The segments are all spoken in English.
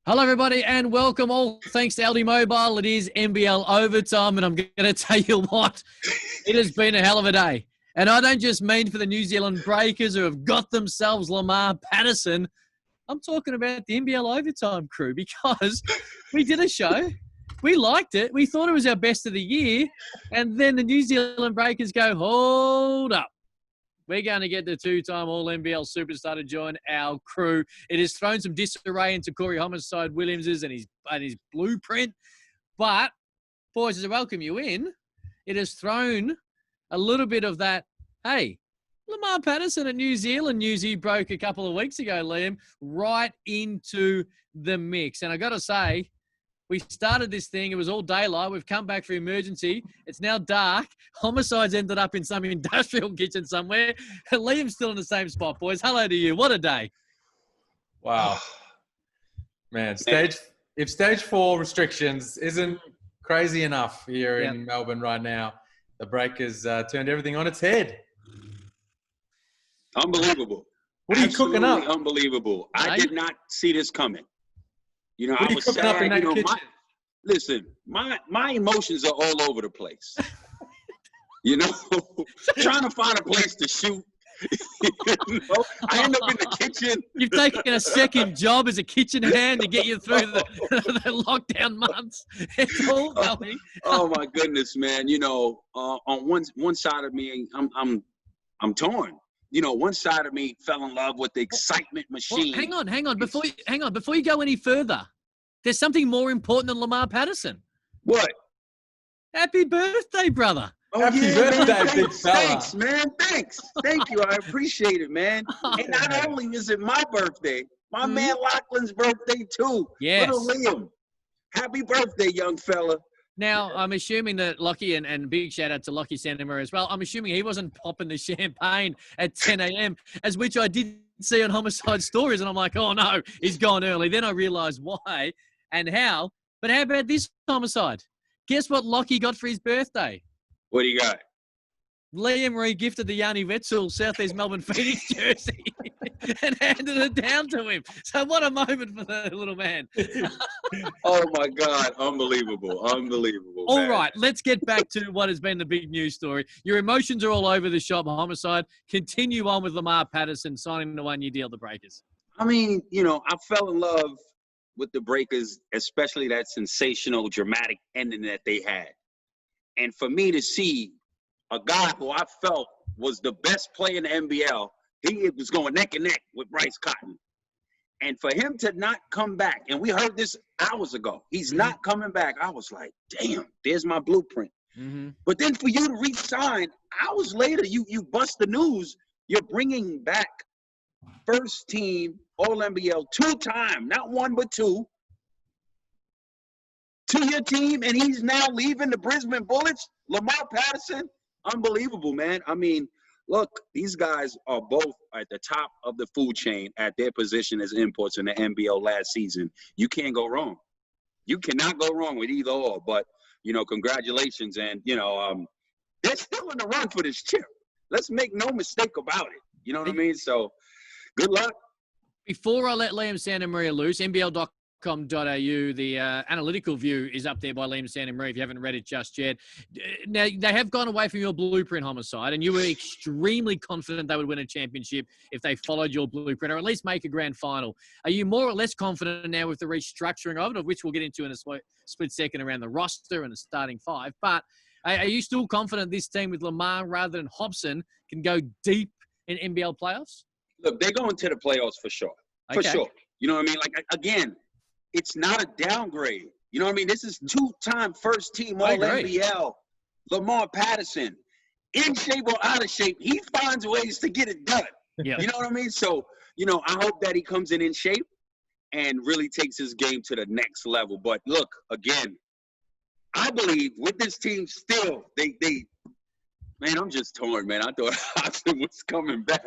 Hello, everybody, and welcome all. Thanks to LD Mobile. It is NBL Overtime, and I'm going to tell you what, it has been a hell of a day. And I don't just mean for the New Zealand Breakers who have got themselves Lamar Patterson. I'm talking about the NBL Overtime crew because we did a show. We liked it. We thought it was our best of the year. And then the New Zealand Breakers go, hold up. We're going to get the two-time All-NBL superstar to join our crew. It has thrown some disarray into Corey Homicide Williams's and his blueprint. But, boys, as I welcome you in, it has thrown a little bit of that, hey, Lamar Patterson at New Zealand news he broke a couple of weeks ago, Liam, right into the mix. And I got to say, we started this thing. It was all daylight. We've come back for emergency. It's now dark. Homicide's ended up in some industrial kitchen somewhere. Liam's still in the same spot, boys. Hello to you. What a day. Wow. Man, if stage 4 restrictions isn't crazy enough here in Melbourne right now, the Breakers turned everything on its head. Unbelievable. What are you cooking up? Unbelievable. I did not see this coming. You know, what I was cooking sad. Up in that kitchen? Listen, my emotions are all over the place. You know, trying to find a place to shoot. You know, I end up in the kitchen. You've taken a second job as a kitchen hand to get you through the lockdown months. It's all going. Oh my goodness, man! You know, on one side of me, I'm torn. You know, one side of me fell in love with the excitement machine. Well, hang on. Before you go any further, there's something more important than Lamar Patterson. What? Happy birthday, brother. Oh, Happy birthday, big fella. Thanks, man. Thanks. Thank you. I appreciate it, man. And not only is it my birthday, my man Lachlan's birthday, too. Yes. Little Liam. Happy birthday, young fella. Now, I'm assuming that Lockie, and big shout-out to Lockie Santamaria as well, I'm assuming he wasn't popping the champagne at 10 a.m., as which I did see on Homicide Stories, and I'm like, oh, no, he's gone early. Then I realised why and how. But how about this, Homicide? Guess what Lockie got for his birthday? What do you got? Liam re-gifted the Yanni Wetzel Southeast Melbourne Phoenix jersey and handed it down to him. So what a moment for the little man. Oh, my God. Unbelievable. Unbelievable. All man. right, let's get back to what has been the big news story. Your emotions are all over the shop, Homicide. Continue on with Lamar Patterson signing the one-year deal, the Breakers. I mean, you know, I fell in love with the Breakers, especially that sensational, dramatic ending that they had. And for me to see a guy who I felt was the best player in the NBL, he was going neck and neck with Bryce Cotton. And for him to not come back, and we heard this hours ago, he's not coming back. I was like, damn, there's my blueprint. But then for you to re-sign, hours later, you bust the news, you're bringing back first team All-NBL 2-time, not one but two, to your team, and he's now leaving the Brisbane Bullets. Lamar Patterson, unbelievable, man. I mean, look, these guys are both at the top of the food chain at their position as imports in the NBL last season. You can't go wrong. You cannot go wrong with either or. But, you know, congratulations. And, you know, they're still in the run for this chip. Let's make no mistake about it. You know what I mean? So, good luck. Before I let Liam Santamaria loose, NBL.com.au, the analytical view is up there by Liam Santamaria if you haven't read it just yet. Now, they have gone away from your blueprint, Homicide, and you were extremely confident they would win a championship if they followed your blueprint or at least make a grand final. Are you more or less confident now with the restructuring of it, of which we'll get into in a split second around the roster and the starting five? But are you still confident this team with Lamar rather than Hobson can go deep in NBL playoffs? Look, they're going to the playoffs for sure. For sure. You know what I mean? Like, again, it's not a downgrade. You know what I mean? This is 2-time first team All-NBL. Lamar Patterson, in shape or out of shape, he finds ways to get it done. Yeah. You know what I mean? So, you know, I hope that he comes in shape and really takes his game to the next level. But look, again, I believe with this team still, man, I'm just torn, man. I thought Hopson was coming back.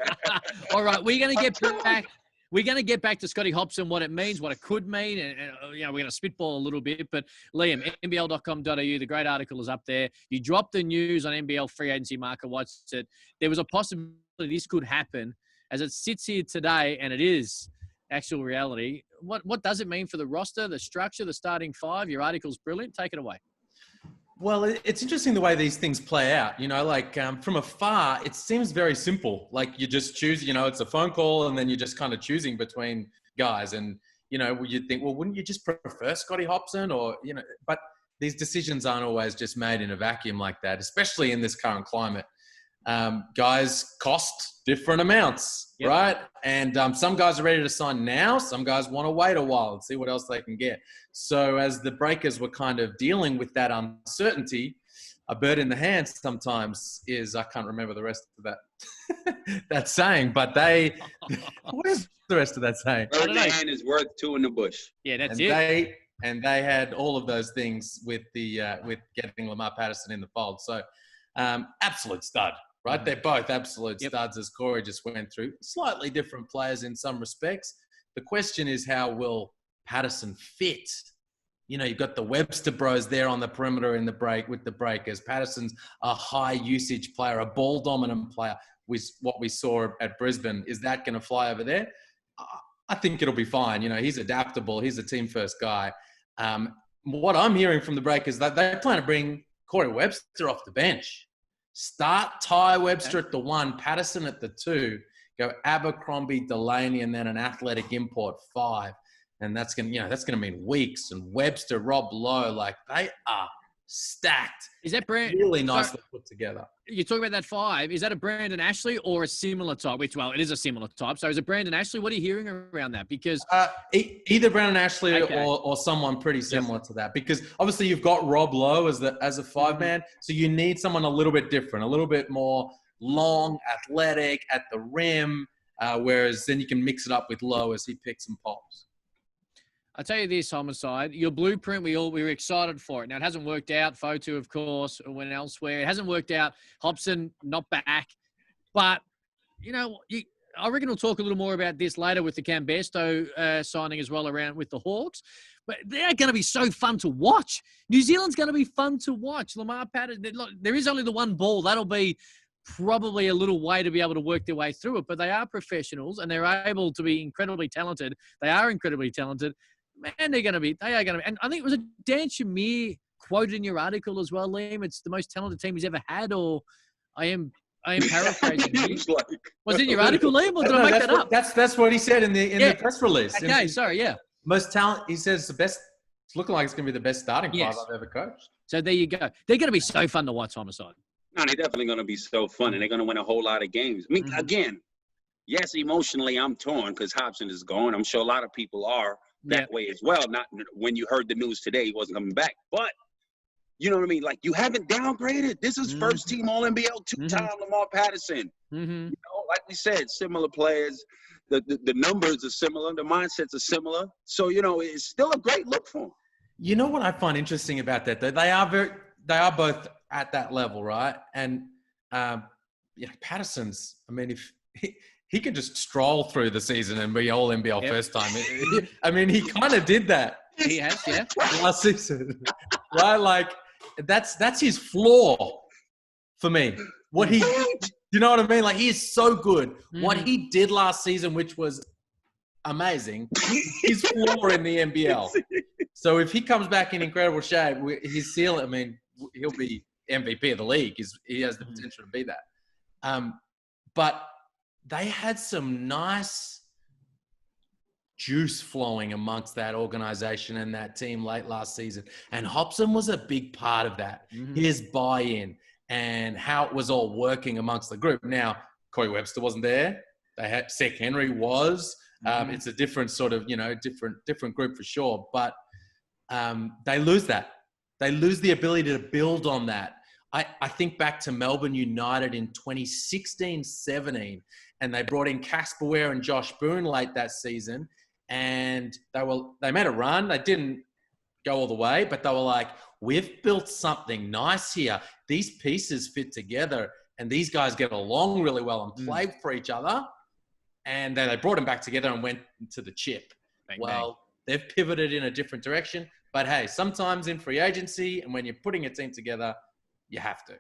All right, we're going to get back. We're going to get back to Scotty Hopson, what it means, what it could mean, and you know, we're going to spitball a little bit. But Liam, NBL.com.au, the great article is up there. You dropped the news on NBL free agency market watch that there was a possibility this could happen. As it sits here today, and it is actual reality, what does it mean for the roster, the structure, the starting five? Your article's brilliant. Take it away. Well, it's interesting the way these things play out. From afar, it seems very simple. Like you just choose, it's a phone call and then you're just kind of choosing between guys. And, you'd think, well, wouldn't you just prefer Scotty Hopson or, but these decisions aren't always just made in a vacuum like that, especially in this current climate. Guys cost different amounts, right? And some guys are ready to sign now. Some guys want to wait a while and see what else they can get. So as the Breakers were kind of dealing with that uncertainty, a bird in the hand sometimes is, I can't remember the rest of that that saying, but what is the rest of that saying? Bird in the hand is worth two in the bush. Yeah, that's it. They had all of those things with with getting Lamar Patterson in the fold. So absolute stud. Right, they're both absolute studs, as Corey just went through. Slightly different players in some respects. The question is, how will Patterson fit? You've got the Webster bros there on the perimeter in the break with the Breakers. Patterson's a high usage player, a ball dominant player. With what we saw at Brisbane, is that going to fly over there? I think it'll be fine. He's adaptable. He's a team first guy. What I'm hearing from the Breakers, that they plan to bring Corey Webster off the bench. Start Ty Webster at the 1, Patterson at the 2, go Abercrombie, Delaney, and then an athletic import 5. And that's gonna mean weeks. And Webster, Rob Lowe, like they are stacked. Is that really nicely put together? You talk about that 5. Is that a Brandon Ashley or a similar type? Which, well, it is a similar type. So is it Brandon Ashley? What are you hearing around that? Because either Brandon Ashley or someone pretty similar to that. Because obviously you've got Rob Lowe as a 5-man, so you need someone a little bit different, a little bit more long, athletic at the rim. Whereas then you can mix it up with Lowe as he picks and pops. I'll tell you this, Homicide, your blueprint, we were excited for it. Now, it hasn't worked out. Fotu, of course, went elsewhere. It hasn't worked out. Hobson, not back. But, I reckon we'll talk a little more about this later with the Bairstow signing as well around with the Hawks. But they're going to be so fun to watch. New Zealand's going to be fun to watch. Lamar Patterson, there is only the one ball. That'll be probably a little way to be able to work their way through it. But they are professionals and they're able to be incredibly talented. They are incredibly talented. Man, they are going to be. And I think it was a Dan Shamir quoted in your article as well, Liam. It's the most talented team he's ever had, or I am paraphrasing. Was it in your article, Liam, or did I make that up? That's what he said in the press release. Okay, sorry, yeah. Most talent, he says the best. It's looking like it's going to be the best starting 5 I've ever coached. So there you go. They're going to be so fun to watch, Homicide. No, they're definitely going to be so fun, and they're going to win a whole lot of games. I mean, again, yes, emotionally I'm torn because Hobson is gone. I'm sure a lot of people are that way as well. Not when you heard the news today, he wasn't coming back. But, you know what I mean? Like, you haven't downgraded. This is first team All-NBL, 2-time Lamar Patterson. Like we said, similar players. The numbers are similar. The mindsets are similar. So, it's still a great look for him. You know what I find interesting about that, though? They are both at that level, right? And, Patterson's, I mean, if he could just stroll through the season and be all NBL first time. I mean, he kind of did that. He has, last season, right? Like that's his flaw for me. You know what I mean? Like he is so good. What he did last season, which was amazing, his flaw in the NBL. So if he comes back in incredible shape, his ceiling, I mean, he'll be MVP of the league. He has the potential to be that. But they had some nice juice flowing amongst that organization and that team late last season. And Hopson was a big part of that. His buy-in and how it was all working amongst the group. Now, Corey Webster wasn't there. They had Sek Henry was. It's a different sort of, different group for sure. But they lose that. They lose the ability to build on that. I think back to Melbourne United in 2016-17, and they brought in Casper Ware and Josh Boone late that season, and they made a run. They didn't go all the way, but they were like, we've built something nice here. These pieces fit together, and these guys get along really well and play for each other. And then they brought them back together and went to the chip. Bang. They've pivoted in a different direction. But hey, sometimes in free agency and when you're putting a team together, you have to.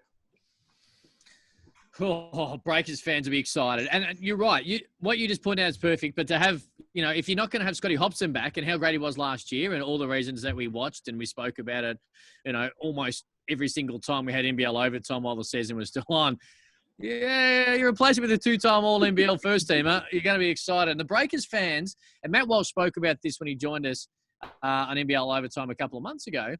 Oh, Breakers fans will be excited. And you're right. What you just pointed out is perfect. But to have you know, if you're not going to have Scotty Hopson back and how great he was last year and all the reasons that we watched and we spoke about it, you know, almost every single time we had NBL overtime while the season was still on. Yeah, you replace it with a two-time All-NBL first-teamer. You're going to be excited. And the Breakers fans, and Matt Walsh spoke about this when he joined us on NBL Overtime a couple of months ago,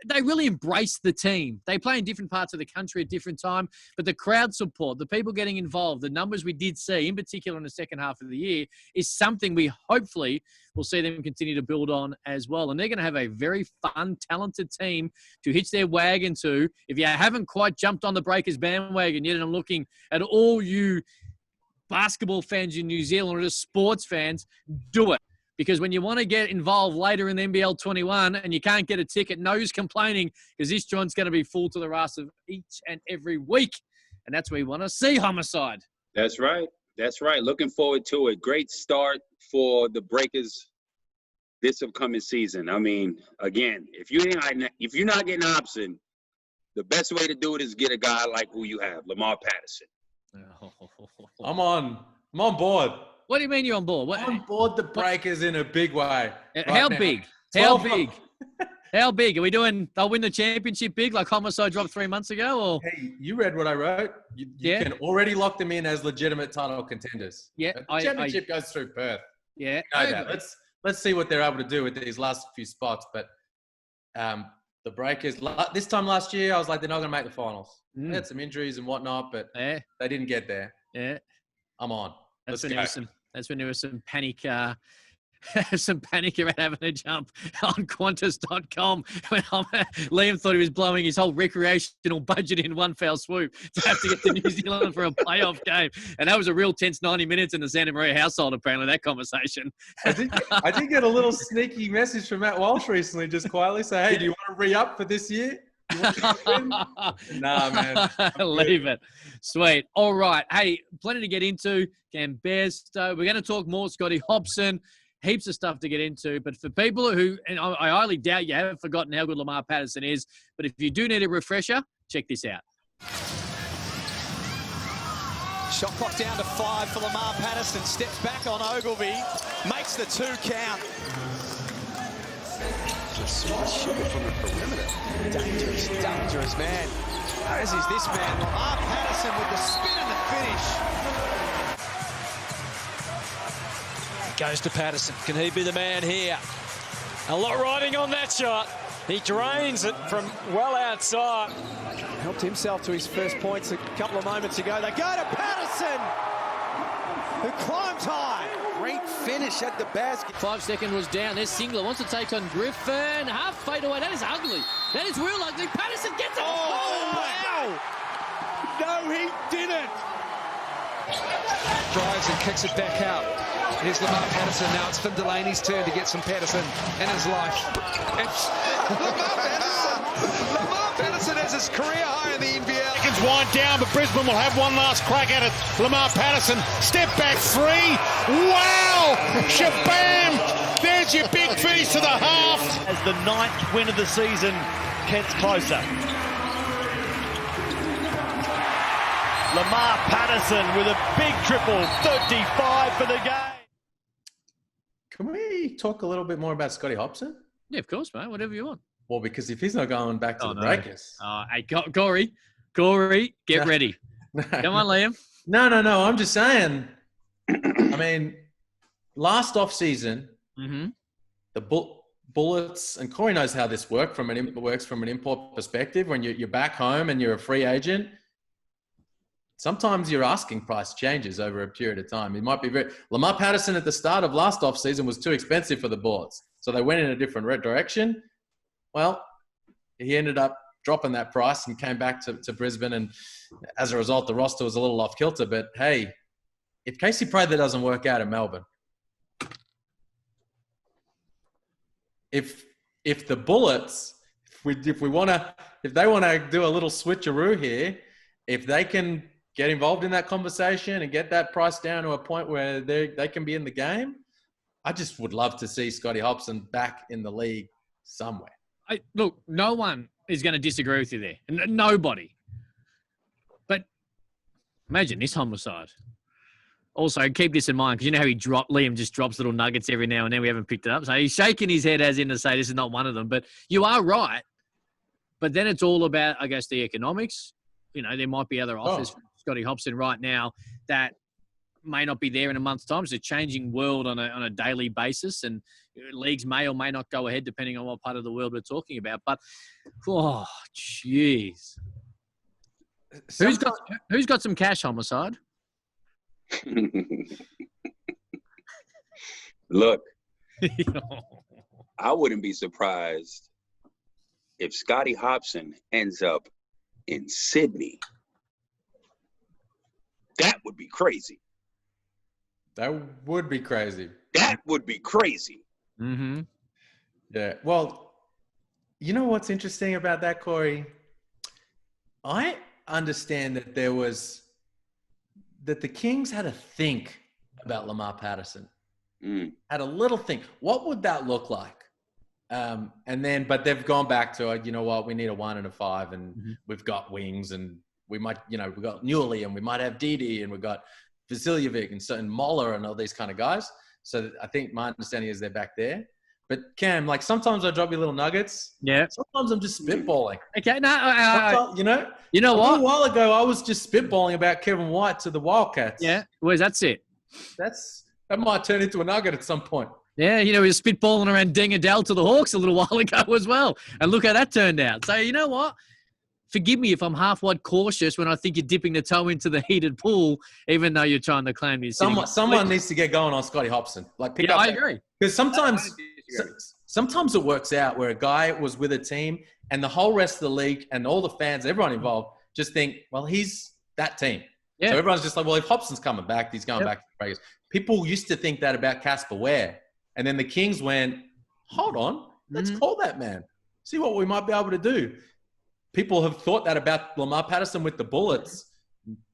they really embrace the team. They play in different parts of the country at different time, but the crowd support, the people getting involved, the numbers we did see, in particular in the second half of the year, is something we hopefully will see them continue to build on as well. And they're going to have a very fun, talented team to hitch their wagon to. If you haven't quite jumped on the Breakers bandwagon yet, and I'm looking at all you basketball fans in New Zealand or just sports fans, do it. Because when you want to get involved later in the NBL 21 and you can't get a ticket, no use complaining, because this joint's going to be full to the rest of each and every week. And that's where we want to see Homicide. That's right. That's right. Looking forward to a great start for the Breakers this upcoming season. I mean, again, if you're not getting Hobson, the best way to do it is get a guy like who you have, Lamar Patterson. I'm on board. What do you mean you're on board? On board the Breakers in a big way. How big? How big? How big? Are we doing, they'll win the championship big like Homicide dropped 3 months ago? Or? Hey, you read what I wrote. You can already lock them in as legitimate title contenders. Yeah. The championship goes through Perth. Yeah. Let's see what they're able to do with these last few spots. But the Breakers, this time last year, I was like, they're not going to make the finals. They had some injuries and whatnot, but they didn't get there. Yeah. I'm on. That's when there was some panic, some panic around having a jump on Qantas.com when Liam thought he was blowing his whole recreational budget in one foul swoop to have to get to New Zealand for a playoff game. And that was a real tense 90 minutes in the Santamaria household, apparently, that conversation. I did get a little sneaky message from Matt Walsh recently, just quietly say, hey, do you want to re-up for this year? Nah, man. Leave it. Sweet. All right. Hey, plenty to get into. Bairstow. We're going to talk more Scotty Hopson. Heaps of stuff to get into. But for people who, and I highly doubt you haven't forgotten how good Lamar Patterson is, but if you do need a refresher, check this out. Shot clock down to 5 for Lamar Patterson. Steps back on Ogilvy. Makes the 2 count. Smart shooter from the perimeter. Dangerous man. As is this man, Lamar Patterson with the spin and the finish. Goes to Patterson. Can he be the man here? A lot riding on that shot. He drains it from well outside. Helped himself to his first points a couple of moments ago. They go to Patterson, who climbs high. Great finish at the basket. 5 seconds was down. There's Singler. Wants to take on Griffin. Half fade away. That is ugly. That is real ugly. Patterson gets it. Oh, wow. No, he didn't. Drives and kicks it back out. Here's Lamar Patterson. Now it's Finn Delaney's turn to get some Patterson in his life. Lamar Patterson has his career high in the NBL. Seconds wind down, but Brisbane will have one last crack at it. Lamar Patterson, step back 3. Wow! Shabam! There's your big finish to the half. As the 9th win of the season gets closer. Lamar Patterson with a big triple, 35 for the game. Can we talk a little bit more about Scotty Hopson? Yeah, of course, mate. Whatever you want. Well, because if he's not going back to the Breakers. Hey, Corey, get ready. Come on, Liam. No. I'm just saying. I mean, last off-season, the Bullets, and Corey knows how this works from an import perspective. When you're back home and you're a free agent, sometimes your asking price changes over a period of time. It might be Lamar Patterson at the start of last off-season was too expensive for the Bullets, so they went in a different direction. Well, he ended up dropping that price and came back to Brisbane, and as a result, the roster was a little off kilter. But hey, if Casey Prather doesn't work out in Melbourne, if the Bullets, if they want to do a little switcheroo here, if they can get involved in that conversation and get that price down to a point where they can be in the game, I just would love to see Scotty Hopson back in the league somewhere. Look, no one is going to disagree with you there. Nobody. But imagine this Homicide. Also, keep this in mind because you know how Liam just drops little nuggets every now and then. We haven't picked it up. So he's shaking his head as in to say this is not one of them. But you are right. But then it's all about, I guess, the economics. You know, there might be other offers from Scotty Hopson right now that may not be there in a month's time. It's a changing world on a daily basis, and leagues may or may not go ahead depending on what part of the world we're talking about. But, oh, jeez. Who's got some cash, Homicide? Look, I wouldn't be surprised if Scotty Hopson ends up in Sydney. That would be crazy. That would be crazy. That would be crazy. Mm-hmm. Yeah. Well, you know what's interesting about that, Corey? I understand that that the Kings had a think about Lamar Patterson. Had a little think. What would that look like? But they've gone back to it. You know what? We need a 1 and a 5, and we've got wings, and we might, we've got Newley, and we might have Didi, and we've got Vasiljevic and certain Moller and all these kind of guys. So I think my understanding is they're back there. But Cam, like sometimes I drop you little nuggets. Yeah. Sometimes I'm just spitballing. Okay. No. You know what? A what? while ago, I was just spitballing about Kevin White to the Wildcats. Yeah. Well, that's it. That might turn into a nugget at some point. Yeah, he was spitballing around Deng Adele to the Hawks a little while ago as well. And look how that turned out. So, you know what? Forgive me if I'm half-wide cautious when I think you're dipping the toe into the heated pool, even though you're trying to claim you're sitting. Someone needs to get going on Scotty Hopson. Like, I agree. Because sometimes it works out where a guy was with a team and the whole rest of the league and all the fans, everyone involved, just think, well, he's that team. Yeah. So everyone's just like, well, if Hobson's coming back, he's going back to the Breakers. People used to think that about Casper Ware. And then the Kings went, hold on, let's call that man. See what we might be able to do. People have thought that about Lamar Patterson with the Bullets.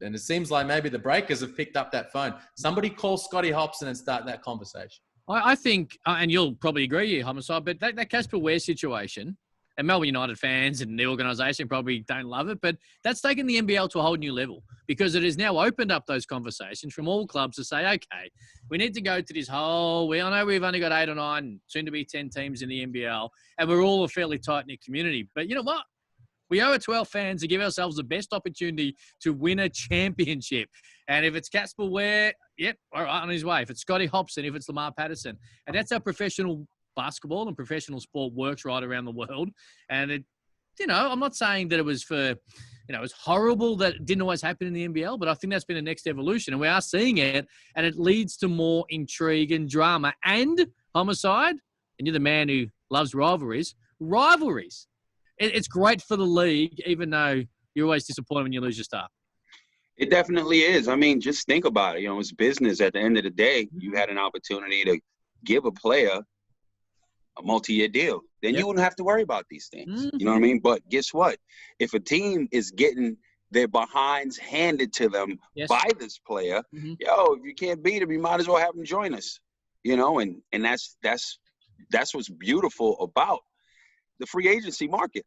And it seems like maybe the Breakers have picked up that phone. Somebody call Scotty Hopson and start that conversation. I think, and you'll probably agree, Homicide, but that Casper Ware situation, and Melbourne United fans and the organisation probably don't love it, but that's taken the NBL to a whole new level because it has now opened up those conversations from all clubs to say, okay, we need to go to this whole, I know we've only got 8 or 9, soon to be 10 teams in the NBL, and we're all a fairly tight-knit community. But you know what? We owe it to our fans to give ourselves the best opportunity to win a championship. And if it's Casper Ware, yep, all right, on his way. If it's Scotty Hopson, if it's Lamar Patterson. And that's how professional basketball and professional sport works right around the world. And it, I'm not saying that it was it was horrible that it didn't always happen in the NBL, but I think that's been the next evolution. And we are seeing it, and it leads to more intrigue and drama. And Homicide, and you're the man who loves rivalries. It's great for the league, even though you're always disappointed when you lose your star. It definitely is. I mean, just think about it. It's business at the end of the day. You had an opportunity to give a player a multi-year deal. Then you wouldn't have to worry about these things. You know what I mean? But guess what? If a team is getting their behinds handed to them by this player, if you can't beat him, you might as well have him join us. And that's what's beautiful about the free agency market.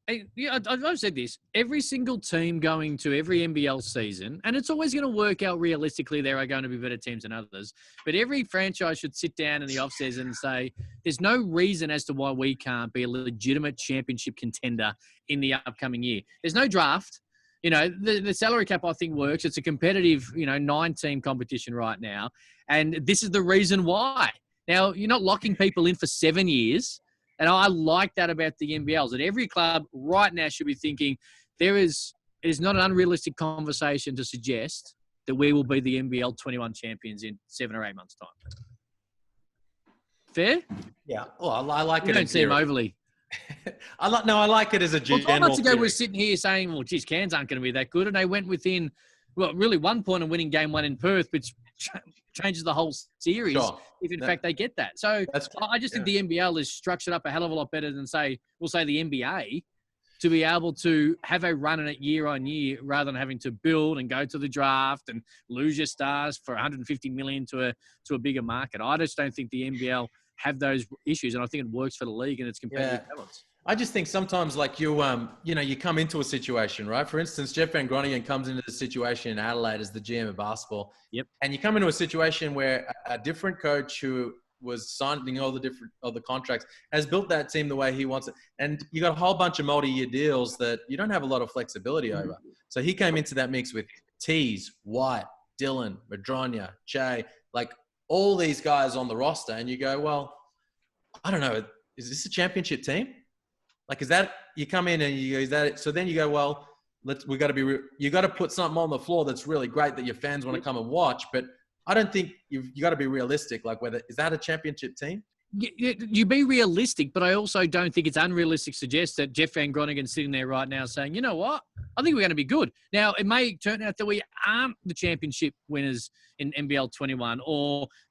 I've said this. Every single team going to every NBL season, and it's always going to work out realistically, there are going to be better teams than others, but every franchise should sit down in the offseason and say, there's no reason as to why we can't be a legitimate championship contender in the upcoming year. There's no draft. The salary cap, I think, works. It's a competitive, 9-team competition right now, and this is the reason why. Now, you're not locking people in for 7 years. And I like that about the NBLs, that every club right now should be thinking it is not an unrealistic conversation to suggest that we will be the NBL 21 champions in 7 or 8 months' time. Fair? Yeah. Well, I like it. You don't seem overly. I like it as a general. 12 months ago, we're sitting here saying, well, geez, Cairns aren't going to be that good. And they went within, really 1 point of winning game 1 in Perth, which changes the whole series if, in fact, they get that. So I just think the NBL is structured up a hell of a lot better than, the NBA, to be able to have a run in it year on year rather than having to build and go to the draft and lose your stars for $150 million to a bigger market. I just don't think the NBL have those issues, and I think it works for the league and its competitive balance. I just think sometimes like you come into a situation, right? For instance, Jeff Van Groningen comes into the situation in Adelaide as the GM of basketball. Yep. And you come into a situation where a different coach who was signing all the contracts has built that team the way he wants it. And you got a whole bunch of multi-year deals that you don't have a lot of flexibility over. So he came into that mix with Tease, White, Dylan, Madronya, Jay, like all these guys on the roster. And you go, well, I don't know, is this a championship team? Like, is that, you come in and you go, is that it? So then you go, well, you got to put something on the floor that's really great that your fans want to come and watch. But I don't think you got to be realistic. Like, is that a championship team? You be realistic, but I also don't think it's unrealistic to suggest that Jeff Van Groningen's sitting there right now saying, you know what, I think we're going to be good. Now, it may turn out that we aren't the championship winners in NBL 21,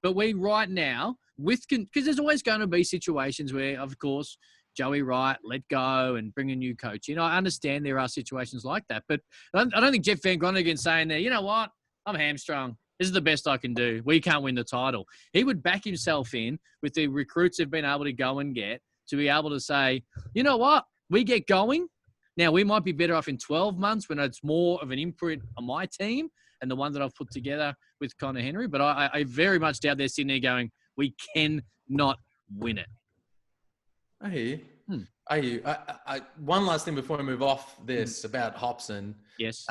but we right now, because there's always going to be situations where, of course, Joey Wright let go and bring a new coach. You know, I understand there are situations like that, but I don't think Jeff Van Groningen's saying there, you know what, I'm hamstrung. This is the best I can do. We can't win the title. He would back himself in with the recruits they've been able to go and get to be able to say, you know what, we get going. Now, we might be better off in 12 months when it's more of an imprint on my team and the one that I've put together with Connor Henry. But I very much doubt they're sitting there going, we cannot win it. I hear you. I hear you. One last thing before we move off this about Hopson. Yes.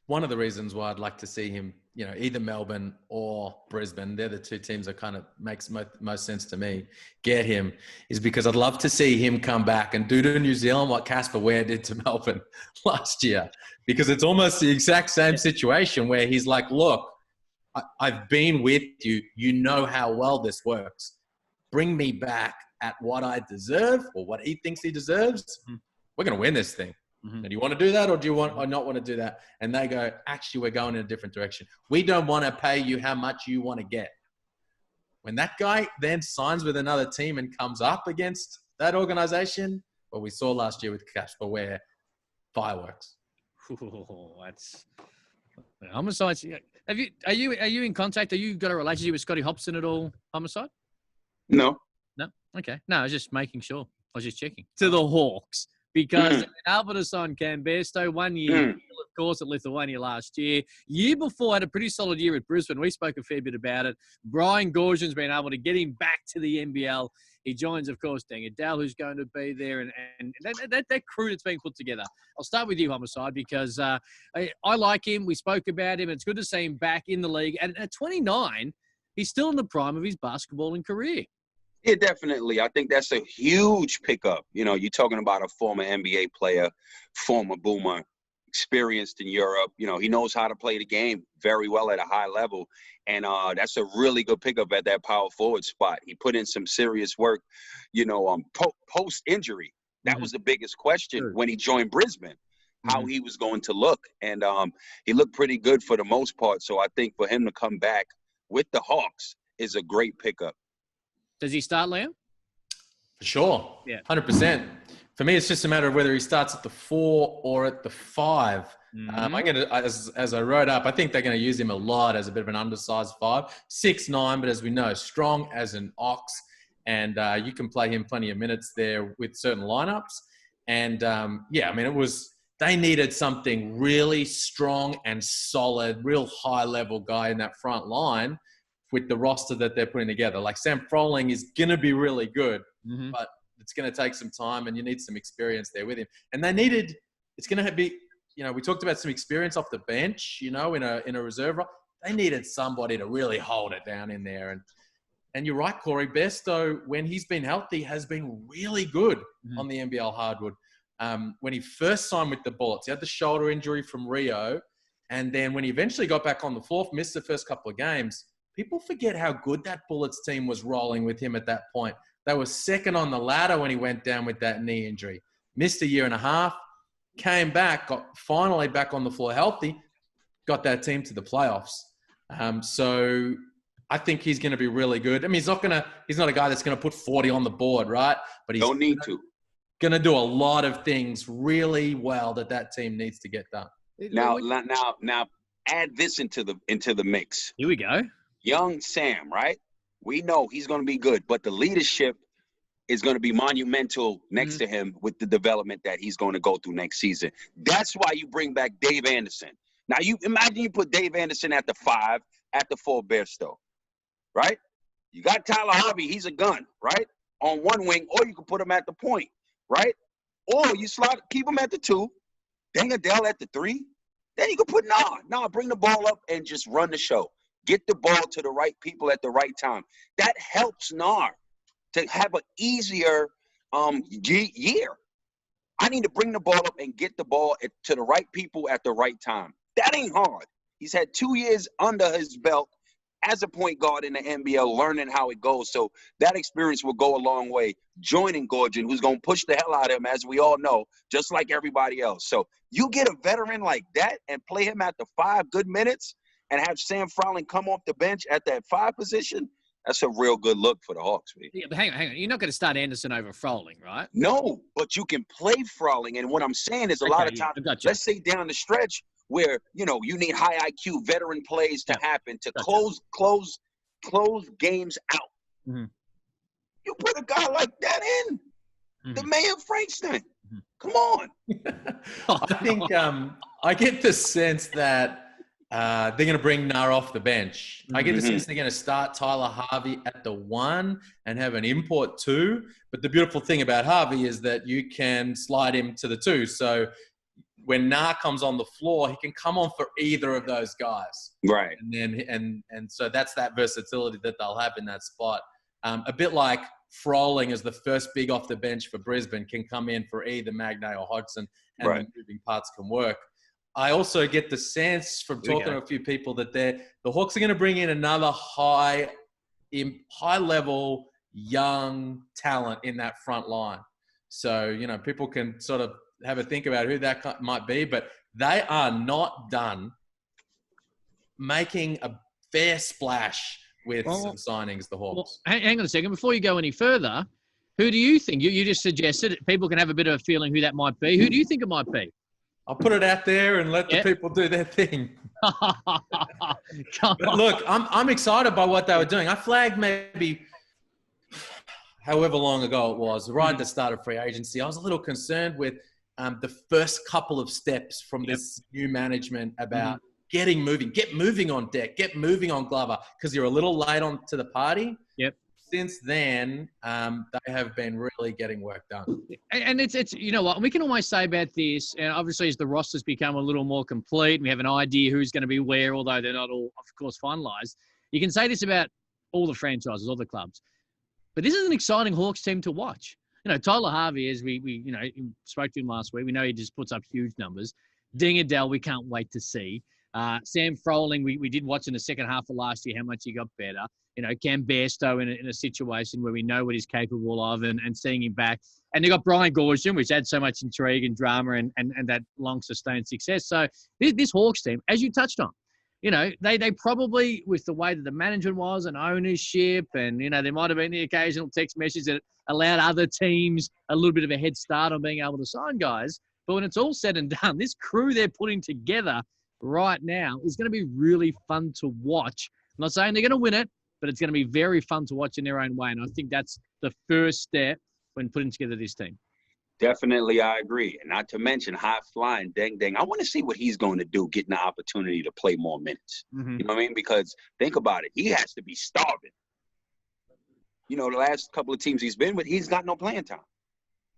One of the reasons why I'd like to see him, you know, either Melbourne or Brisbane, they're the two teams that kind of makes most sense to me, get him, is because I'd love to see him come back and do to New Zealand what Casper Ware did to Melbourne last year. Because it's almost the exact same situation where he's like, look, I've been with you. You know how well this works. Bring me back at what I deserve or what he thinks he deserves. We're going to win this thing. And do you want to do that or do you want or not want to do that? And they go, actually, we're going in a different direction. We don't want to pay you how much you want to get. When that guy then signs with another team and comes up against that organization, what we saw last year with Casper Ware, fireworks. That's Homicide. Are you in contact? Have you got a relationship with Scotty Hopson at all, Homicide? No. No? Okay. No, I was just making sure. I was just checking. To the Hawks. Because they've been able to sign Bairstow 1 year, of course, at Lithuania last year. Year before, had a pretty solid year at Brisbane. We spoke a fair bit about it. Brian Goorjian's been able to get him back to the NBL. He joins, of course, Dang Adele, who's going to be there, and that crew that's being put together. I'll start with you, Homicide, because I like him. We spoke about him. It's good to see him back in the league. And at 29, he's still in the prime of his basketballing career. Yeah, definitely. I think that's a huge pickup. You know, you're talking about a former NBA player, former Boomer, experienced in Europe. You know, he knows how to play the game very well at a high level. And that's a really good pickup at that power forward spot. He put in some serious work, you know, post-injury. That was the biggest question when he joined Brisbane, how he was going to look. And he looked pretty good for the most part. So I think for him to come back with the Hawks is a great pickup. Does he start, Liam? For sure. Yeah. 100%. For me, it's just a matter of whether he starts at the 4 or at the 5. I'm going to, as I wrote up, I think they're going to use him a lot as a bit of an undersized 5. 6'9", but as we know, strong as an ox. And you can play him plenty of minutes there with certain lineups. And, yeah, I mean, they needed something really strong and solid, real high-level guy in that front line with the roster that they're putting together. Like Sam Froling is going to be really good, but it's going to take some time and you need some experience there with him. And it's going to be, you know, we talked about some experience off the bench, you know, in a reserve. They needed somebody to really hold it down in there. And you're right, Corey, Bestow, when he's been healthy, has been really good on the NBL hardwood. When he first signed with the Bullets, he had the shoulder injury from Rio. And then when he eventually got back on the floor, missed the first couple of games, people forget how good that Bullets team was rolling with him at that point. They were second on the ladder when he went down with that knee injury. Missed a year and a half, came back, got finally back on the floor healthy, got that team to the playoffs. So I think he's going to be really good. I mean, he's not a guy that's going to put 40 on the board, right? But he's going to do a lot of things really well that team needs to get done. Now, add this into the mix. Here we go. Young Sam, right? We know he's going to be good, but the leadership is going to be monumental next to him with the development that he's going to go through next season. That's why you bring back Dave Anderson. Now, you imagine you put Dave Anderson at the 5, at the 4 Bairstow, right? You got Tyler Harvey. He's a gun, right? On one wing, or you can put him at the point, right? Or you keep him at the 2, Dang Adele at the 3. Then you can put Nah, bring the ball up and just run the show. Get the ball to the right people at the right time. That helps Nar to have an easier year. I need to bring the ball up and get the ball to the right people at the right time. That ain't hard. He's had 2 years under his belt as a point guard in the NBL, learning how it goes. So that experience will go a long way, joining Gorgon, who's going to push the hell out of him, as we all know, just like everybody else. So you get a veteran like that and play him at the 5 good minutes and have Sam Froling come off the bench at that 5 position, that's a real good look for the Hawks, man. Yeah, but hang on. You're not going to start Anderson over Froling, right? No, but you can play Froling. And what I'm saying is a lot of times, let's say down the stretch where, you need high IQ veteran plays to happen to close games out. Mm-hmm. You put a guy like that in. The mayor Frankston. Come on. I think I get the sense that they're going to bring Nar off the bench. I get the sense they're going to start Tyler Harvey at the 1 and have an import 2. But the beautiful thing about Harvey is that you can slide him to the 2. So when Nar comes on the floor, he can come on for either of those guys. Right. And then and so that's that versatility that they'll have in that spot. A bit like Froling as the first big off the bench for Brisbane can come in for either Magnay or Hodgson, and the moving parts can work. I also get the sense from talking to a few people that the Hawks are going to bring in another high-level young talent in that front line. So, people can sort of have a think about who that might be, but they are not done making a fair splash with some signings, the Hawks. Well, hang on a second. Before you go any further, who do you think? You just suggested people can have a bit of a feeling who that might be. Who do you think it might be? I'll put it out there and let the people do their thing. Look, I'm excited by what they were doing. I flagged maybe however long ago it was, right at the start of free agency. I was a little concerned with the first couple of steps from this new management about get moving on deck, get moving on Glover, because you're a little late on to the party. Yep. Since then, they have been really getting work done. And it's you know what, we can always say about this, and obviously as the rosters become a little more complete, we have an idea who's going to be where, although they're not all, of course, finalised. You can say this about all the franchises, all the clubs. But this is an exciting Hawks team to watch. Tyler Harvey, as we spoke to him last week, we know he just puts up huge numbers. Ding Adele, we can't wait to see. Sam Froling, we did watch in the second half of last year how much he got better. Cam Bairstow in a situation where we know what he's capable of and seeing him back. And they got Brian Gorshin, which adds so much intrigue and drama and that long sustained success. So this Hawks team, as you touched on, they probably, with the way that the management was and ownership and, there might have been the occasional text message that allowed other teams a little bit of a head start on being able to sign guys. But when it's all said and done, this crew they're putting together right now is going to be really fun to watch. I'm not saying they're going to win it, but it's going to be very fun to watch in their own way. And I think that's the first step when putting together this team. Definitely, I agree. And not to mention high-flying Deng Deng. I want to see what he's going to do getting the opportunity to play more minutes. Mm-hmm. You know what I mean? Because think about it. He has to be starving. The last couple of teams he's been with, he's got no playing time.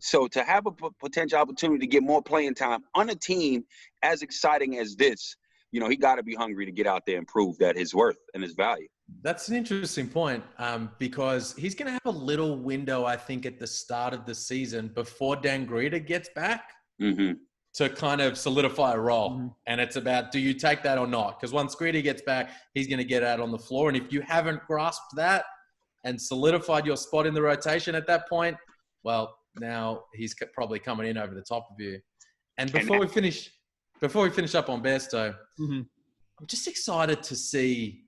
So to have a potential opportunity to get more playing time on a team as exciting as this, he got to be hungry to get out there and prove that his worth and his value. That's an interesting point because he's going to have a little window, I think, at the start of the season before Dan Greta gets back to kind of solidify a role. Mm-hmm. And it's about, do you take that or not? Because once Greta gets back, he's going to get out on the floor. And if you haven't grasped that and solidified your spot in the rotation at that point, well, now he's probably coming in over the top of you. And before we finish up on Bestow, I'm just excited to see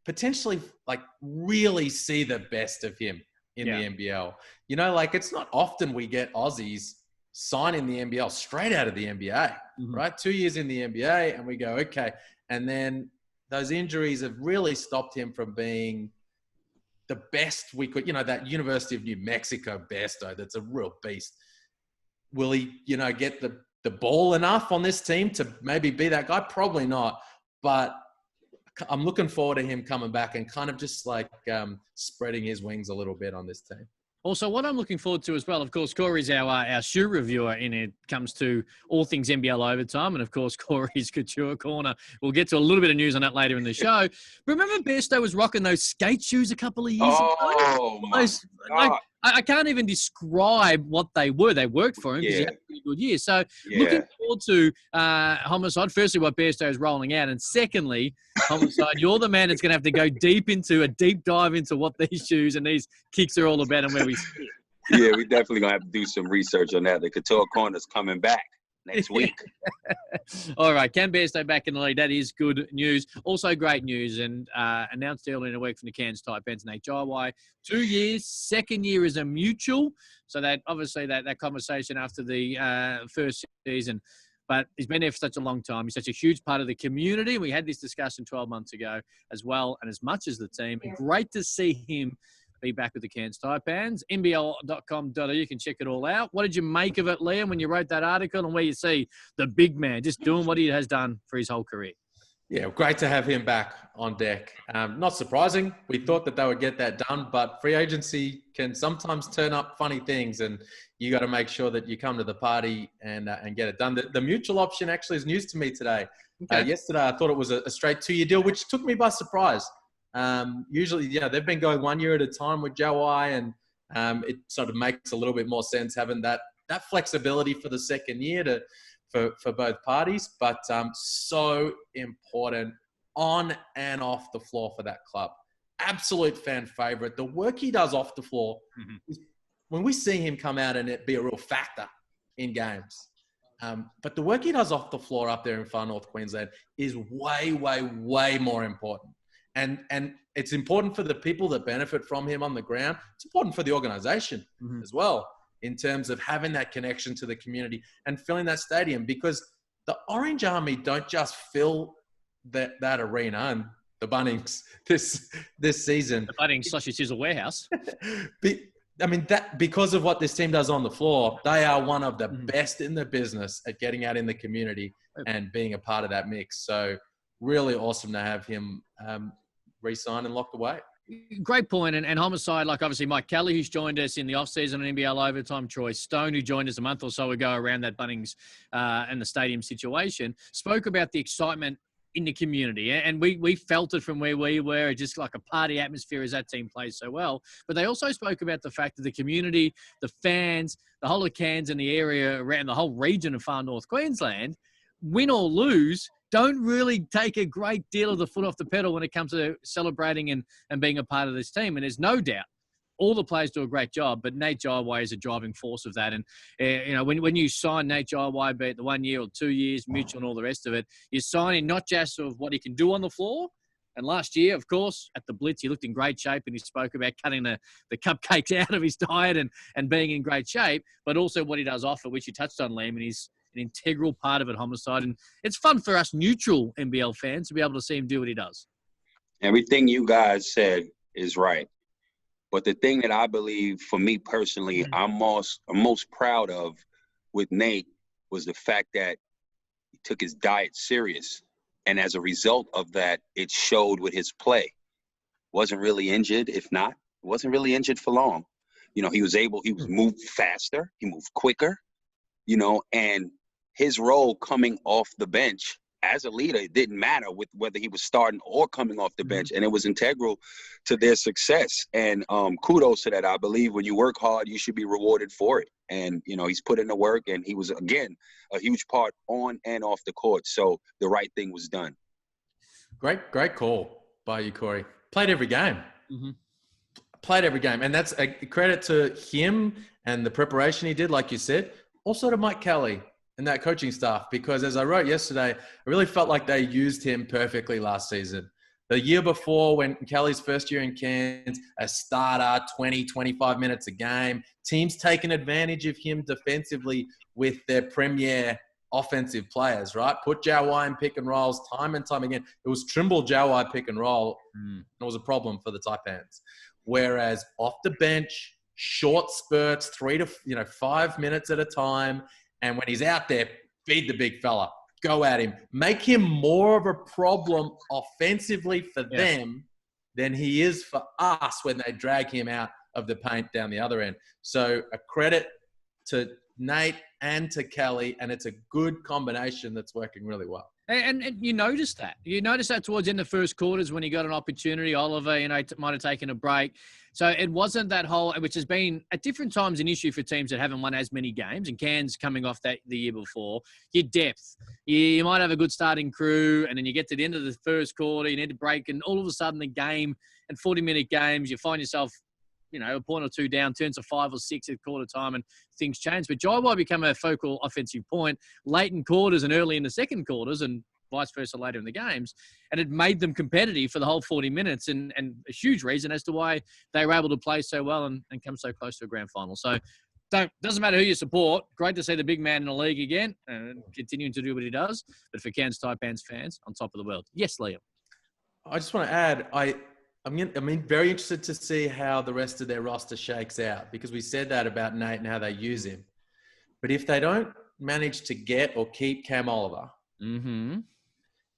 potentially really see the best of him in the NBL. It's not often we get Aussies sign in the NBL straight out of the NBA, right? 2 years in the NBA and we go, okay. And then those injuries have really stopped him from being the best we could, that University of New Mexico Bairstow, that's a real beast. Will he, get the ball enough on this team to maybe be that guy? Probably not. But I'm looking forward to him coming back and kind of just like spreading his wings a little bit on this team. Also, what I'm looking forward to as well, of course, Corey's our shoe reviewer in it comes to all things NBL Overtime. And, of course, Corey's Couture Corner. We'll get to a little bit of news on that later in the show. Remember Bestow was rocking those skate shoes a couple of years ago? Oh, my God. I can't even describe what they were. They worked for him because he had a pretty good year. So looking forward to Homicide. Firstly, what Bairstow is rolling out. And secondly, Homicide, you're the man that's going to have to go a deep dive into what these shoes and these kicks are all about and where we sit. Yeah, we definitely going to have to do some research on that. The Couture Corner's coming back next week. All right, Cam Bairstow back in the league. That is good news. Also great news, and announced earlier in the week from the Cairns Taipans, Nate Jawai, 2 years, second year is a mutual. So that obviously that conversation after the first season, but he's been there for such a long time. He's such a huge part of the community. We had this discussion 12 months ago as well, and as much as the team. And great to see him be back with the Cairns Taipans. NBL.com.au, you can check it all out. What did you make of it, Liam, when you wrote that article and where you see the big man just doing what he has done for his whole career? Yeah, great to have him back on deck. Not surprising. We thought that they would get that done, but free agency can sometimes turn up funny things, and you got to make sure that you come to the party and get it done. The mutual option actually is news to me today. Okay. Yesterday, I thought it was a straight 2-year deal, which took me by surprise. Usually, they've been going 1 year at a time with Jawai, and it sort of makes a little bit more sense having that flexibility for the second year for both parties. But so important on and off the floor for that club. Absolute fan favorite. The work he does off the floor, when we see him come out and it be a real factor in games. But the work he does off the floor up there in far north Queensland is way, way, way more important. And it's important for the people that benefit from him on the ground. It's important for the organization as well in terms of having that connection to the community and filling that stadium, because the Orange Army don't just fill that arena and the Bunnings this season. The Bunnings Sausage Sizzle Warehouse. Because of what this team does on the floor, they are one of the best in the business at getting out in the community and being a part of that mix. So really awesome to have him re-signed and locked away. Great point. And Homicide, like obviously Mike Kelly, who's joined us in the offseason on NBL Overtime, Troy Stone, who joined us a month or so ago around that Bunnings and the stadium situation, spoke about the excitement in the community. And we felt it from where we were, just like a party atmosphere as that team plays so well. But they also spoke about the fact that the community, the fans, the whole of Cairns and the area around the whole region of far north Queensland, win or lose, don't really take a great deal of the foot off the pedal when it comes to celebrating and being a part of this team. And there's no doubt all the players do a great job, but Nate Jawai is a driving force of that. And, when you sign Nate Jawai, be it the 1 year or 2 years, mutual and all the rest of it, you're signing not just of what he can do on the floor. And last year, of course, at the Blitz, he looked in great shape and he spoke about cutting the cupcakes out of his diet and being in great shape, but also what he does offer, which you touched on, Liam, and he's an integral part of it, Homicide. And it's fun for us neutral NBL fans to be able to see him do what he does. Everything you guys said is right. But the thing that I believe, for me personally, I'm most proud of with Nate was the fact that he took his diet serious. And as a result of that, it showed with his play. Wasn't really injured, if not. Wasn't really injured for long. He was moved faster. He moved quicker, and his role coming off the bench as a leader, it didn't matter with whether he was starting or coming off the bench, and it was integral to their success. And kudos to that. I believe when you work hard, you should be rewarded for it. And, he's put in the work, and he was, again, a huge part on and off the court. So the right thing was done. Great call by you, Corey. Played every game. Played every game. And that's a credit to him and the preparation he did, like you said. Also to Mike Kelly and that coaching staff, because as I wrote yesterday, I really felt like they used him perfectly last season. The year before, when Kelly's first year in Cairns, a starter, 20, 25 minutes a game, teams taking advantage of him defensively with their premier offensive players, right? Put Jawai in pick and rolls time and time again. It was Trimble Jawai pick and roll. And it was a problem for the Taipans. Whereas off the bench, short spurts, 3 to 5 minutes at a time. And when he's out there, feed the big fella. Go at him. Make him more of a problem offensively for them than he is for us when they drag him out of the paint down the other end. So a credit to Nate and to Kelly, and it's a good combination that's working really well. And you noticed that. You noticed that towards the end of the first quarters when he got an opportunity. Oliver, might have taken a break. So it wasn't that whole, which has been at different times an issue for teams that haven't won as many games. And Cairns coming off that the year before. Your depth. You might have a good starting crew, and then you get to the end of the first quarter, you need to break, and all of a sudden the game and 40-minute games, you find yourself, a point or two down, turns to 5 or 6 at quarter time, and things change. But Jawai become a focal offensive point late in quarters and early in the second quarters, and vice versa later in the games. And it made them competitive for the whole 40 minutes, and a huge reason as to why they were able to play so well and come so close to a grand final. So doesn't matter who you support. Great to see the big man in the league again and continuing to do what he does. But for Cairns Taipans fans, on top of the world. Yes, Liam. I just want to add, I'm very interested to see how the rest of their roster shakes out, because we said that about Nate and how they use him. But if they don't manage to get or keep Cam Oliver,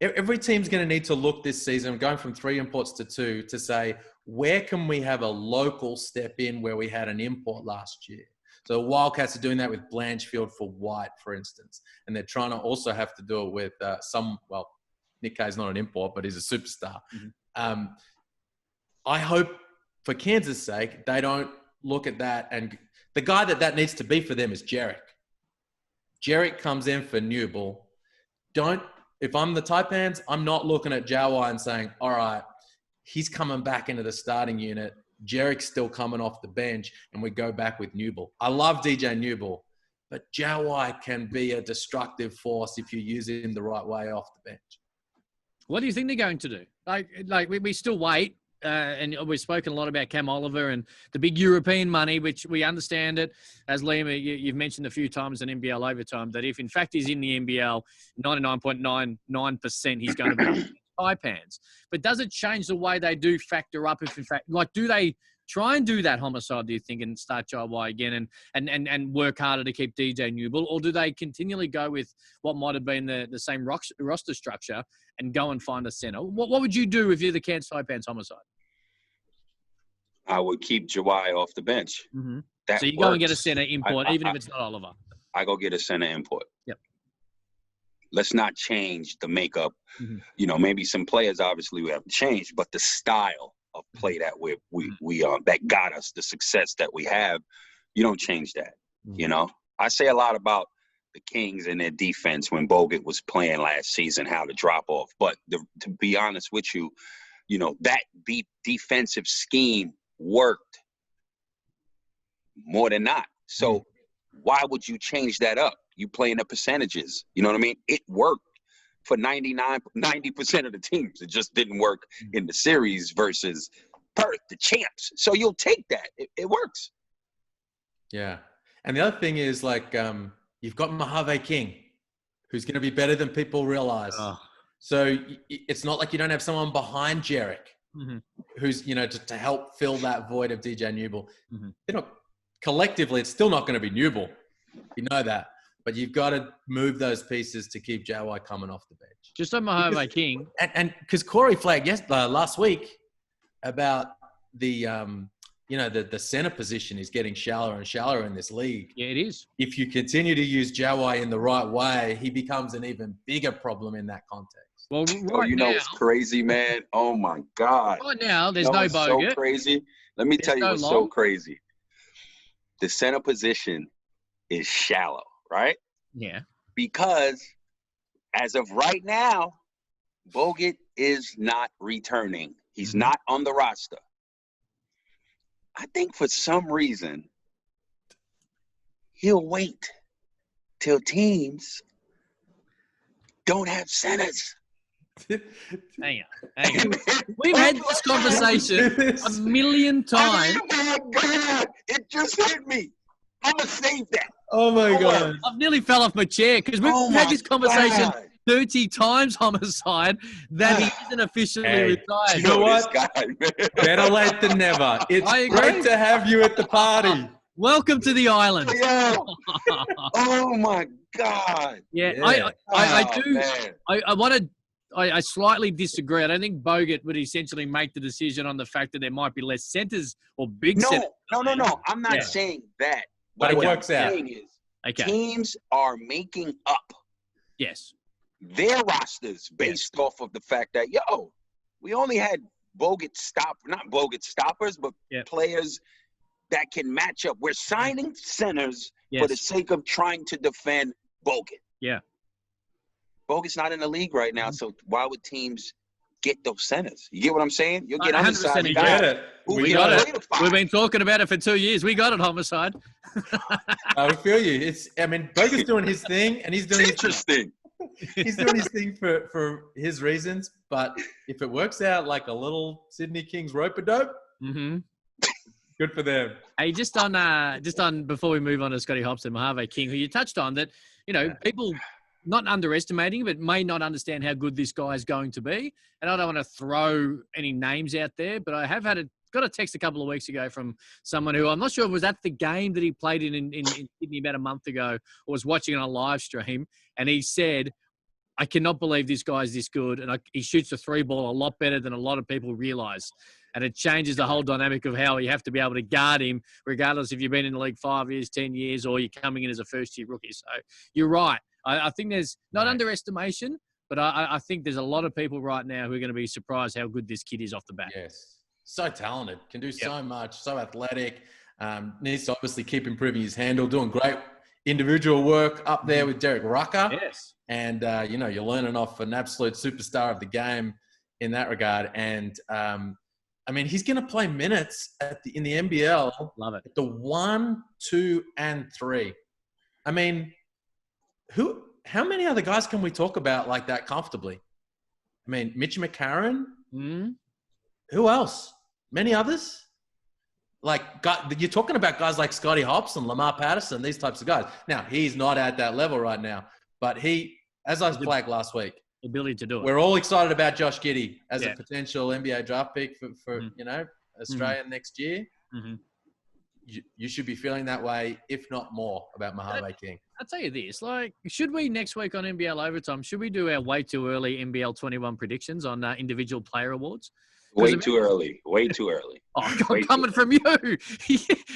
every team's going to need to look this season, going from 3 imports to 2, to say, where can we have a local step in where we had an import last year? So the Wildcats are doing that with Blanchfield for White, for instance. And they're trying to also have to do it with Nick Kay's not an import, but he's a superstar. I hope, for Kansas' sake, they don't look at that. And the guy that needs to be for them is Jarek. Jarek comes in for Newble. If I'm the Taipans, I'm not looking at Jawai and saying, all right, he's coming back into the starting unit. Jarek's still coming off the bench, and we go back with Newble. I love DJ Newble, but Jawai can be a destructive force if you use him the right way off the bench. What do you think they're going to do? Like we still wait. And we've spoken a lot about Cam Oliver and the big European money, which we understand it. As Liam, you've mentioned a few times in NBL Overtime, that if in fact he's in the NBL, 99.99% he's going to be Taipans. But does it change the way they do factor up? If in fact, do they try and do that Homicide, do you think, and start Jawai again and work harder to keep DJ Newble? Or do they continually go with what might have been the same roster structure and go and find a center? What would you do if you're the Cairns Taipans Homicide? I would keep Jawai off the bench. So you go and get a center import, even if it's not Oliver. I go get a center import. Yep. Let's not change the makeup. Maybe some players obviously we have to change, but the style of play that we that got us the success that we have, you don't change that. I say a lot about the Kings and their defense when Bogut was playing last season, how to drop off. But to be honest with you, that defensive scheme worked more than not. So why would you change that up? You play in the percentages. You know what I mean? It worked for 90% of the teams. It just didn't work in the series versus Perth, the champs. So you'll take that. It works. Yeah. And the other thing is, you've got Mojave King, who's going to be better than people realize. So it's not like you don't have someone behind Jarek who's, to help fill that void of DJ Newble. Collectively, it's still not going to be Newble. You know that. But you've got to move those pieces to keep Jawai coming off the bench. Just on Mojave King. And because Corey flagged last week about the center position is getting shallower and shallower in this league. Yeah, it is. If you continue to use Jawai in the right way, he becomes an even bigger problem in that context. Well, it's crazy, man. Oh my God. Right now, there's no Bogut. So crazy. Let me tell you what's so crazy. The center position is shallow, right? Yeah. Because as of right now, Bogut is not returning. He's not on the roster. I think for some reason, he'll wait till teams don't have centers. Hang on. We've had this conversation a million times. Oh my God! It just hit me. I'm going to save that. Oh, my God. I've nearly fell off my chair because we've had this conversation 30 times, Homicide, that he isn't officially retired. You know what? This guy, man. Better late than never. It's great to have you at the party. Welcome to the island. Yeah. Oh, my God. Yeah, Yeah. I slightly disagree. I don't think Bogut would essentially make the decision on the fact that there might be less centers or big centers. No. I'm not saying that. But it what works I'm out. saying is Okay. teams are making up Yes. their rosters based off of the fact that, we only had not Bogut stoppers, but players that can match up. We're signing centers for the sake of trying to defend Bogut. Yeah. Bogut's not in the league right now, so why would teams get those centers? You get what I'm saying? You'll get 100% undersized you guys. get it. We got it. We've been talking about it for 2 years. We got it, Homicide. I feel you. Bogut's doing his thing, and he's doing It's interesting. He's doing his thing for his reasons. But if it works out like a little Sydney Kings rope-a-dope, good for them. Hey, just on before we move on to Scotty Hopson, Mojave King, who you touched on, that people not underestimating, but may not understand how good this guy is going to be. And I don't want to throw any names out there, but I have got a text a couple of weeks ago from someone who I'm not sure if it was at the game that he played in Sydney about a month ago, or was watching on a live stream, and he said, I cannot believe this guy's this good, and he shoots the three ball a lot better than a lot of people realise. And it changes the whole dynamic of how you have to be able to guard him, regardless if you've been in the league 5 years, 10 years, or you're coming in as a first-year rookie. So you're right. I think there's not underestimation, but I think there's a lot of people right now who are going to be surprised how good this kid is off the bat. Yes. So talented. Can do so much. So athletic. Needs to obviously keep improving his handle. Doing great individual work up there with Derek Rucker. Yes. And, you're learning off an absolute superstar of the game in that regard. And, he's going to play minutes in the NBL. Love it. At the 1, 2, and 3. How many other guys can we talk about like that comfortably? Mitch McCarron. Who else? Many others. You're talking about guys like Scotty Hopson, Lamar Patterson, these types of guys. Now, he's not at that level right now, but as I flagged last week, ability to do it. We're all excited about Josh Giddey as a potential NBA draft pick for Australia next year. You should be feeling that way, if not more, about Mojave King. I'll tell you this, should we next week on NBL Overtime, should we do our way too early NBL 21 predictions on individual player awards? Way too early. Way too early. Oh, God, coming from you.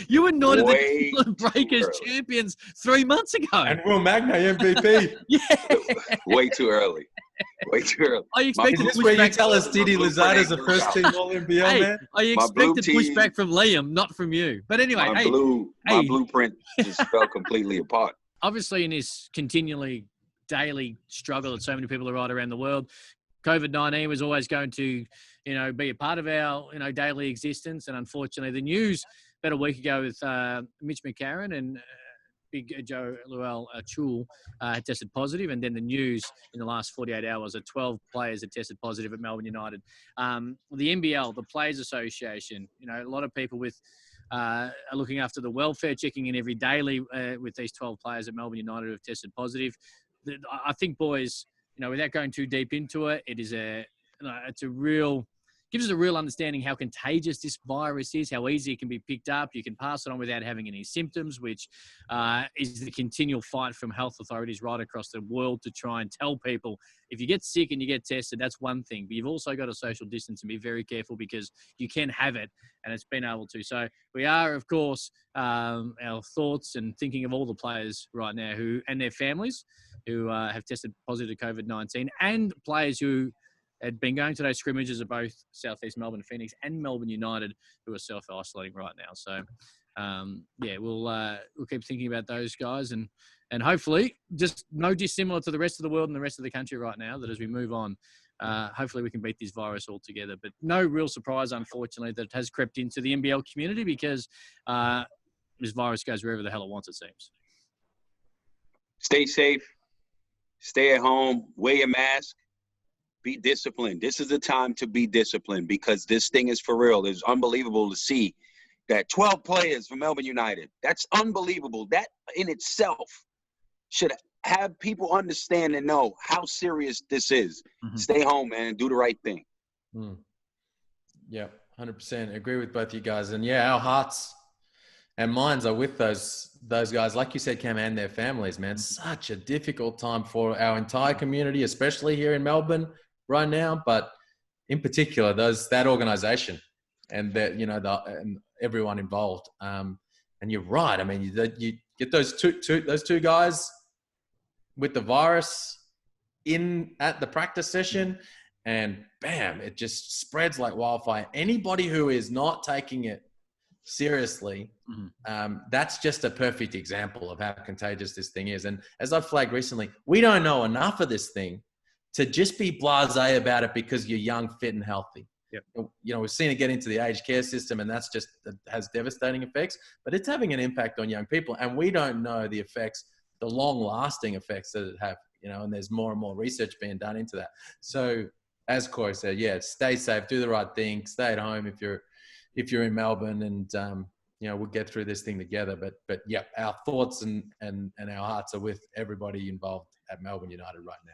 You anointed the New Zealand Breakers champions 3 months ago. And Will Magna MVP. Way too early. Way too early. I expect Is this where you tell us Didi Lozada's a first-team All-NBL, man? I expected pushback from Liam, not from you. But anyway, my blueprint just fell completely apart. Obviously, in this continually daily struggle that so many people are right around the world, COVID-19 was always going to, be a part of our, daily existence. And unfortunately, the news about a week ago with Mitch McCarron and Big Joe Luel Chul had tested positive. And then the news in the last 48 hours that 12 players had tested positive at Melbourne United. The NBL, the Players Association, a lot of people are looking after the welfare, checking in every daily with these 12 players at Melbourne United who have tested positive. I think, boys, without going too deep into it, gives us a real understanding how contagious this virus is, how easy it can be picked up. You can pass it on without having any symptoms, which is the continual fight from health authorities right across the world to try and tell people, if you get sick and you get tested, that's one thing. But you've also got to social distance and be very careful because you can have it, and it's been able to. So we are, of course, our thoughts and thinking of all the players right now and their families who have tested positive to COVID-19, and players who had been going to those scrimmages at both Southeast Melbourne Phoenix and Melbourne United, who are self-isolating right now. So, we'll keep thinking about those guys, and hopefully, just no dissimilar to the rest of the world and the rest of the country right now, that as we move on, hopefully we can beat this virus altogether. But no real surprise, unfortunately, that it has crept into the NBL community because this virus goes wherever the hell it wants, it seems. Stay safe. Stay at home. Wear your mask. Be disciplined. This is the time to be disciplined because this thing is for real. It's unbelievable to see that 12 players from Melbourne United. That's unbelievable. That in itself should have people understand and know how serious this is. Mm-hmm. Stay home, man. Do the right thing. Yeah, 100%. Agree with both you guys. And yeah, our hearts and minds are with those guys, like you said, Cam, and their families, man. Such a difficult time for our entire community, especially here in Melbourne right now, but in particular, that organization and that, and everyone involved. And you're right. I mean, you get those two guys with the virus at the practice session, and bam, it just spreads like wildfire. Anybody who is not taking it seriously, that's just a perfect example of how contagious this thing is. And as I've flagged recently, we don't know enough of this thing to just be blasé about it because you're young, fit, and healthy. Yep. We've seen it get into the aged care system, and that has devastating effects, but it's having an impact on young people. And we don't know the effects, the long-lasting effects that it have, and there's more and more research being done into that. So as Corey said, yeah, stay safe, do the right thing, stay at home if you're in Melbourne, and we'll get through this thing together. But yeah, our thoughts and our hearts are with everybody involved at Melbourne United right now.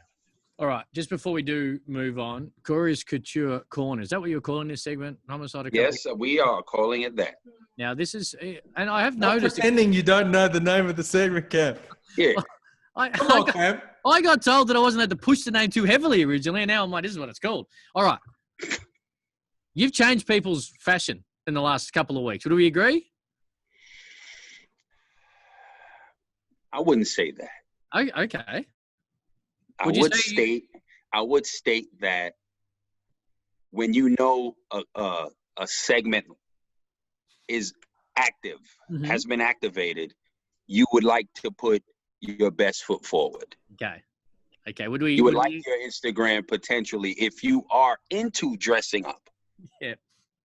All right, just before we do move on, Corey's Couture Corner. Is that what you're calling this segment? Homicide? Yes, we are calling it that. Now, this is, and I have noticed. Pretending you don't know the name of the segment, Cam. Yeah. I got told that I wasn't allowed to push the name too heavily originally, and now I'm like, this is what it's called. All right. You've changed people's fashion in the last couple of weeks. Would we agree? I wouldn't say that. Okay. I would state that when a segment is active, has been activated, you would like to put your best foot forward. Okay. You would like your Instagram potentially, if you are into dressing up. Yeah.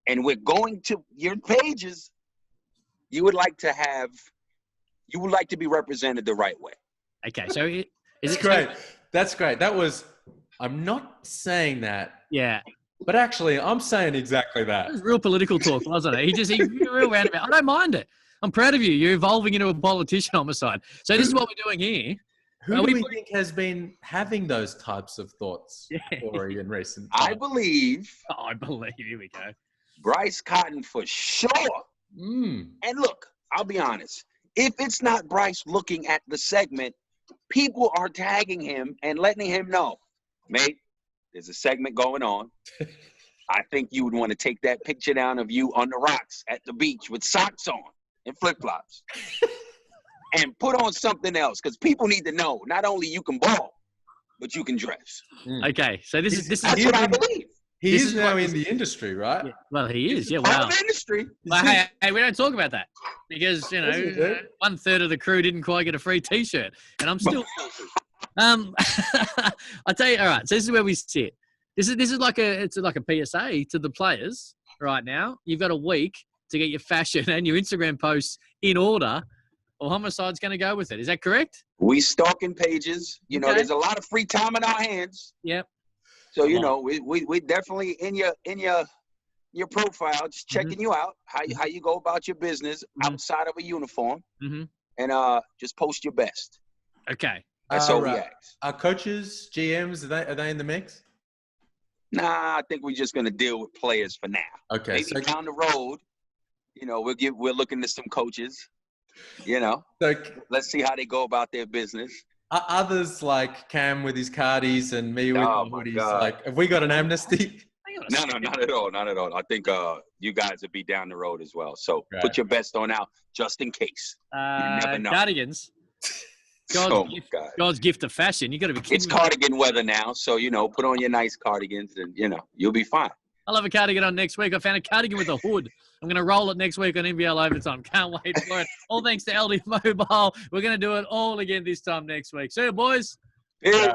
And we're going to your pages, you would like to be represented the right way. Okay. So it's great. That's great. I'm not saying that. Yeah. But actually, I'm saying exactly that. It was real political talk, wasn't it? He real roundabout. I don't mind it. I'm proud of you. You're evolving into a politician, Homicide. So this is what we're doing here. Who do we think has been having those types of thoughts, Corey, in recent times? I believe. Here we go. Bryce Cotton for sure. And look, I'll be honest. If it's not Bryce looking at the segment, people are tagging him and letting him know, mate, there's a segment going on. I think you would want to take that picture down of you on the rocks at the beach with socks on and flip-flops and put on something else, because people need to know not only you can ball, but you can dress. Okay, so this is that's what I believe. He is now in the industry, right? Yeah, well, he is. Yeah, Part wow. of the industry. Well, hey, we don't talk about that because 1/3 of the crew didn't quite get a free T-shirt, and I'm still. I tell you, all right. So this is where we sit. This is like a PSA to the players right now. You've got a week to get your fashion and your Instagram posts in order, or Homicide's going to go with it. Is that correct? We stalking pages. There's a lot of free time in our hands. Yep. So we definitely in your profile, just checking you out, how you go about your business outside of a uniform, and just post your best. Okay. That's all we ask. Our coaches, GMs, are they in the mix? Nah, I think we're just gonna deal with players for now. Okay. Maybe down the road, we're looking at some coaches. So let's see how they go about their business. Others like Cam with his cardies and me with my hoodies. Like, have we got an amnesty? No, not at all. Not at all. I think you guys will be down the road as well. So Put your best on out just in case. You never know. Cardigans. God's gift of fashion. You got to be kidding. It's cardigan weather now, so put on your nice cardigans, and you'll be fine. I'll have a cardigan on next week. I found a cardigan with a hood. I'm going to roll it next week on NBL Overtime. Can't wait for it. All thanks to LD Mobile. We're going to do it all again this time next week. See you, boys. Peace.